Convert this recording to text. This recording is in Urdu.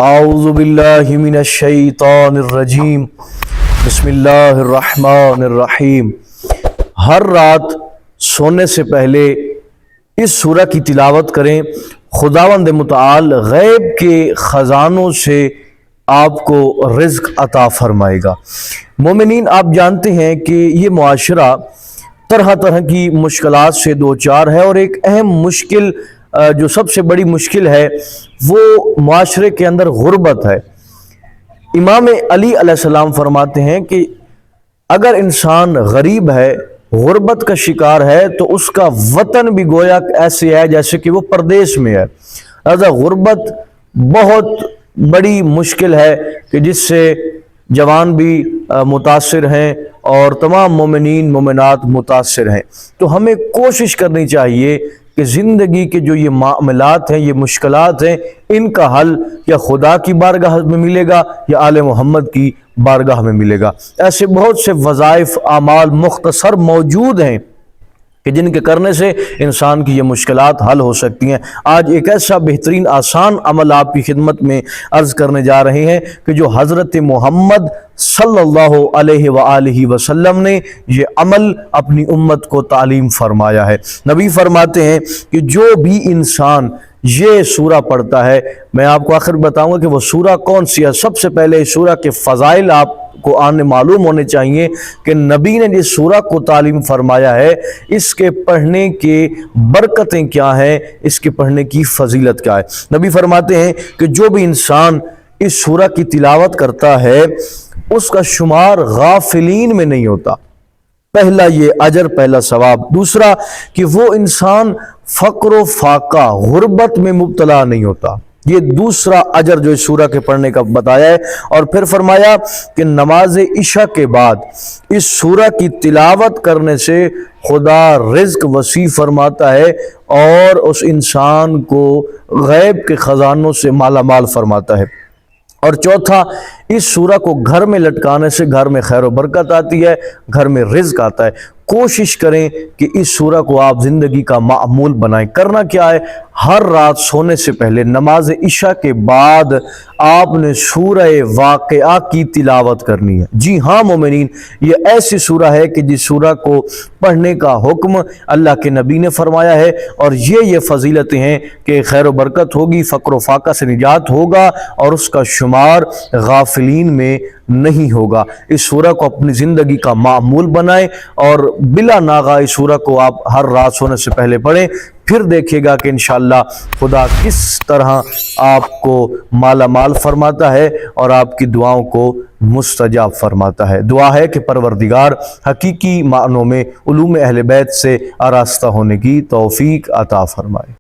اعوذ باللہ من الشیطان الرجیم بسم اللہ الرحمن الرحیم۔ ہر رات سونے سے پہلے اس سورہ کی تلاوت کریں، خداوند متعال غیب کے خزانوں سے آپ کو رزق عطا فرمائے گا۔ مومنین، آپ جانتے ہیں کہ یہ معاشرہ طرح طرح کی مشکلات سے دوچار ہے، اور ایک اہم مشکل جو سب سے بڑی مشکل ہے وہ معاشرے کے اندر غربت ہے۔ امام علی علیہ السلام فرماتے ہیں کہ اگر انسان غریب ہے، غربت کا شکار ہے، تو اس کا وطن بھی گویا ایسے ہے جیسے کہ وہ پردیس میں ہے۔ لہذا غربت بہت بڑی مشکل ہے کہ جس سے جوان بھی متاثر ہیں اور تمام مومنین مومنات متاثر ہیں۔ تو ہمیں کوشش کرنی چاہیے کہ زندگی کے جو یہ معاملات ہیں، یہ مشکلات ہیں، ان کا حل یا خدا کی بارگاہ میں ملے گا یا آل محمد کی بارگاہ میں ملے گا۔ ایسے بہت سے وظائف، اعمال مختصر موجود ہیں کہ جن کے کرنے سے انسان کی یہ مشکلات حل ہو سکتی ہیں۔ آج ایک ایسا بہترین آسان عمل آپ کی خدمت میں عرض کرنے جا رہے ہیں کہ جو حضرت محمد صلی اللہ علیہ وآلہ وسلم نے یہ عمل اپنی امت کو تعلیم فرمایا ہے۔ نبی فرماتے ہیں کہ جو بھی انسان یہ سورہ پڑھتا ہے، میں آپ کو آخر بتاؤں گا کہ وہ سورہ کون سی ہے۔ سب سے پہلے اس سورہ کے فضائل آپ کو آنے معلوم ہونے چاہیے کہ نبی نے جس سورہ کو تعلیم فرمایا ہے، اس کے پڑھنے کے برکتیں کیا ہیں، اس کے پڑھنے کی فضیلت کیا ہے۔ نبی فرماتے ہیں کہ جو بھی انسان اس سورہ کی تلاوت کرتا ہے اس کا شمار غافلین میں نہیں ہوتا۔ پہلا یہ اجر، پہلا ثواب۔ دوسرا کہ وہ انسان فقر و فاقہ، غربت میں مبتلا نہیں ہوتا۔ یہ دوسرا اجر جو اس سورہ کے پڑھنے کا بتایا ہے۔ اور پھر فرمایا کہ نماز عشاء کے بعد اس سورہ کی تلاوت کرنے سے خدا رزق وسیع فرماتا ہے اور اس انسان کو غیب کے خزانوں سے مالا مال فرماتا ہے۔ اور چوتھا، اس سورہ کو گھر میں لٹکانے سے گھر میں خیر و برکت آتی ہے، گھر میں رزق آتا ہے۔ کوشش کریں کہ اس سورہ کو آپ زندگی کا معمول بنائیں۔ کرنا کیا ہے؟ ہر رات سونے سے پہلے نماز عشاء کے بعد آپ نے سورہ واقعہ کی تلاوت کرنی ہے۔ جی ہاں مومنین، یہ ایسی سورہ ہے کہ جس سورہ کو پڑھنے کا حکم اللہ کے نبی نے فرمایا ہے، اور یہ فضیلتیں ہیں کہ خیر و برکت ہوگی، فقر و فاقہ سے نجات ہوگا، اور اس کا شمار غافلین میں نہیں ہوگا۔ اس سورہ کو اپنی زندگی کا معمول بنائیں اور بلا ناغہ اس سورہ کو آپ ہر رات سونے سے پہلے پڑھیں، پھر دیکھے گا کہ انشاءاللہ خدا کس طرح آپ کو مالا مال فرماتا ہے اور آپ کی دعاؤں کو مستجاب فرماتا ہے۔ دعا ہے کہ پروردگار حقیقی معنوں میں علوم اہل بیت سے آراستہ ہونے کی توفیق عطا فرمائے۔